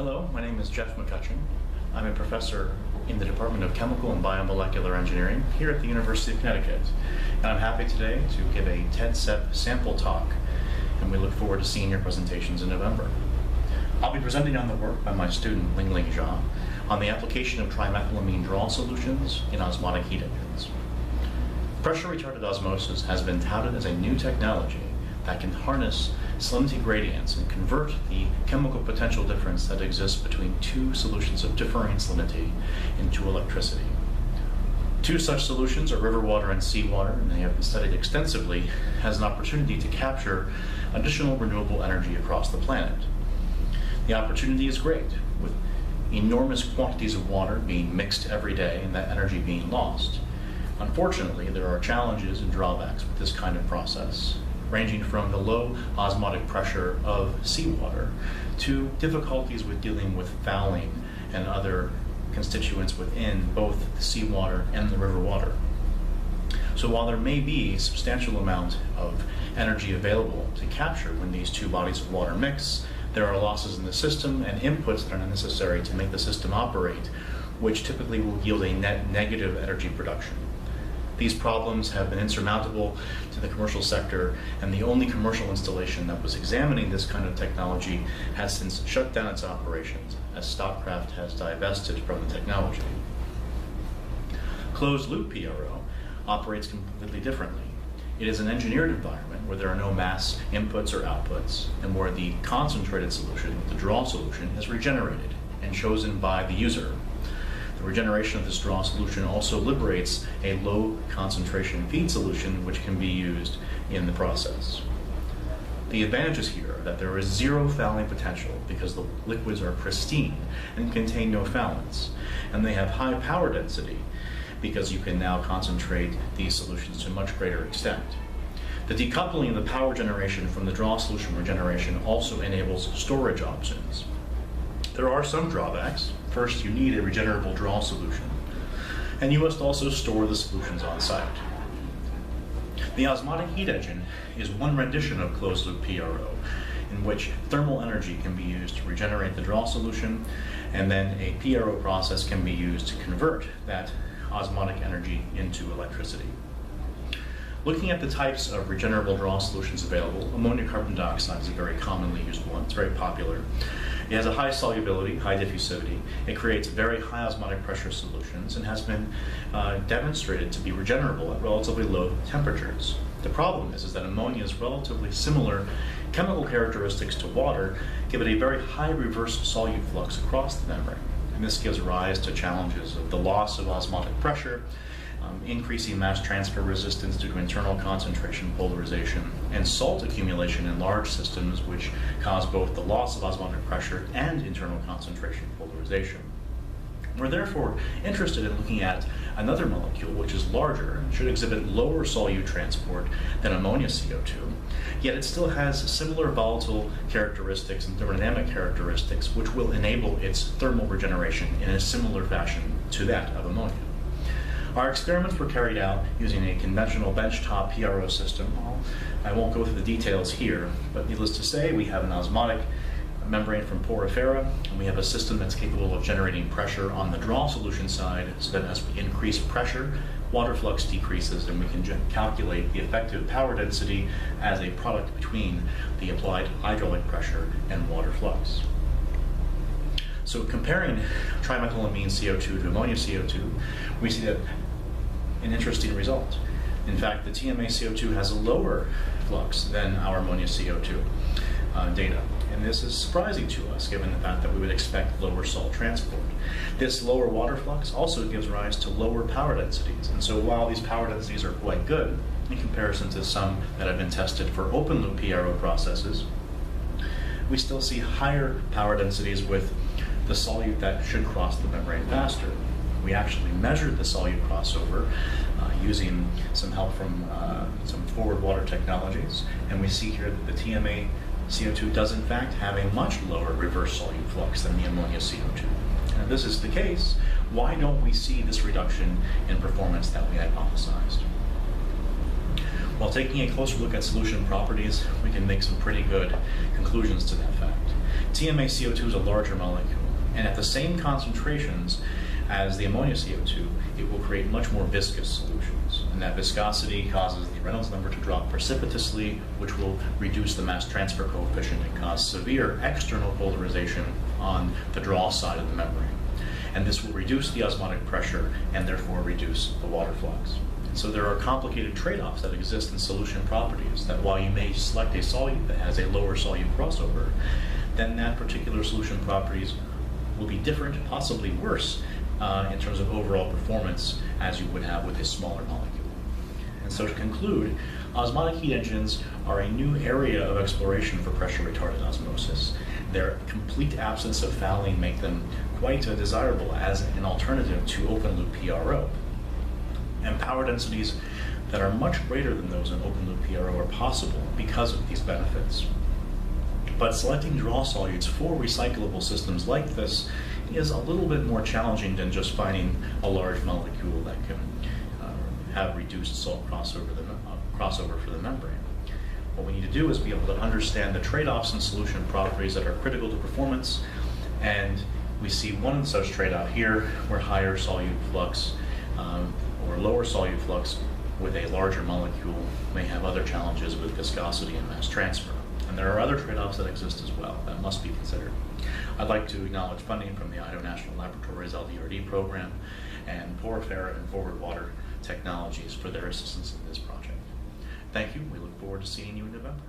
Hello, my name is Jeff McCutcheon. I'm a professor in the Department of Chemical and Biomolecular Engineering here at the University of Connecticut. And I'm happy today to give a TED SEP sample talk, and we look forward to seeing your presentations in November. I'll be presenting on the work by my student, Lingling Jia, on the application of trimethylamine draw solutions in osmotic heat engines. Pressure-retarded osmosis has been touted as a new technology that can harness salinity gradients and convert the chemical potential difference that exists between two solutions of differing salinity into electricity. Two such solutions are river water and seawater, and they have been studied extensively as an opportunity to capture additional renewable energy across the planet. The opportunity is great, with enormous quantities of water being mixed every day and that energy being lost. Unfortunately, there are challenges and drawbacks with this kind of process, ranging from the low osmotic pressure of seawater to difficulties with dealing with fouling and other constituents within both the seawater and the river water. So while there may be a substantial amount of energy available to capture when these two bodies of water mix, there are losses in the system and inputs that are necessary to make the system operate, which typically will yield a net negative energy production. These problems have been insurmountable to the commercial sector, and the only commercial installation that was examining this kind of technology has since shut down its operations, as Stockcraft has divested from the technology. Closedloop PRL operates completely differently. It is an engineered environment where there are no mass inputs or outputs, and where the concentrated solution, the draw solution, is regenerated and chosen by the user. The regeneration of this draw solution also liberates a low concentration feed solution which can be used in the process. The advantages here are that there is zero fouling potential because the liquids are pristine and contain no foulants, and they have high power density because you can now concentrate these solutions to a much greater extent. The decoupling of the power generation from the draw solution regeneration also enables storage options. There are some drawbacks. First, you need a regenerable draw solution, and you must also store the solutions on site. The osmotic heat engine is one rendition of closed-loop PRO, in which thermal energy can be used to regenerate the draw solution, and then a PRO process can be used to convert that osmotic energy into electricity. Looking at the types of regenerable draw solutions available, ammonia carbon dioxide is a very commonly used one. It's very popular. It has a high solubility, high diffusivity. It creates very high osmotic pressure solutions and has been demonstrated to be regenerable at relatively low temperatures. The problem is that ammonia's relatively similar chemical characteristics to water give it a very high reverse solute flux across the membrane. And this gives rise to challenges of the loss of osmotic pressure, increasing mass transfer resistance due to internal concentration polarization, and salt accumulation in large systems, which cause both the loss of osmotic pressure and internal concentration polarization. We're therefore interested in looking at another molecule which is larger and should exhibit lower solute transport than ammonia CO2, yet it still has similar volatile characteristics and thermodynamic characteristics which will enable its thermal regeneration in a similar fashion to that of ammonia. Our experiments were carried out using a conventional benchtop PRO system. I won't go through the details here, but needless to say, we have an osmotic membrane from porifera, and we have a system that's capable of generating pressure on the draw solution side, so that as we increase pressure, water flux decreases, and we can calculate the effective power density as a product between the applied hydraulic pressure and water flux. So comparing trimethylamine CO2 to ammonia CO2, we see that an interesting result. In fact, the TMA CO2 has a lower flux than our ammonia CO2 data. And this is surprising to us, given the fact that we would expect lower salt transport. This lower water flux also gives rise to lower power densities. And so while these power densities are quite good in comparison to some that have been tested for open loop PRO processes, we still see higher power densities with the solute that should cross the membrane faster. We actually measured the solute crossover using some help from some forward water technologies, and we see here that the TMA CO2 does in fact have a much lower reverse solute flux than the ammonia CO2. And if this is the case, why don't we see this reduction in performance that we hypothesized? While taking a closer look at solution properties, we can make some pretty good conclusions to that fact. TMaCO2 is a larger molecule, and at the same concentrations as the ammonia CO2, it will create much more viscous solutions. And that viscosity causes the Reynolds number to drop precipitously, which will reduce the mass transfer coefficient and cause severe external polarization on the draw side of the membrane. And this will reduce the osmotic pressure and therefore reduce the water flux. So there are complicated trade-offs that exist in solution properties, that while you may select a solute that has a lower solute crossover, then that particular solution properties will be different, possibly worse, in terms of overall performance as you would have with a smaller molecule. And so to conclude, osmotic heat engines are a new area of exploration for pressure retarded osmosis. Their complete absence of fouling make them quite desirable as an alternative to open loop PRO. And power densities that are much greater than those in open loop PRO are possible because of these benefits. But selecting draw solutes for recyclable systems like this is a little bit more challenging than just finding a large molecule that can have reduced salt crossover for the membrane. What we need to do is be able to understand the trade-offs in solution properties that are critical to performance, and we see one such trade-off here where higher solute flux or lower solute flux with a larger molecule may have other challenges with viscosity and mass transfer. And there are other trade-offs that exist as well that must be considered. I'd like to acknowledge funding from the Idaho National Laboratories LDRD program and Porifera and Forward Water Technologies for their assistance in this project. Thank you. We look forward to seeing you in November.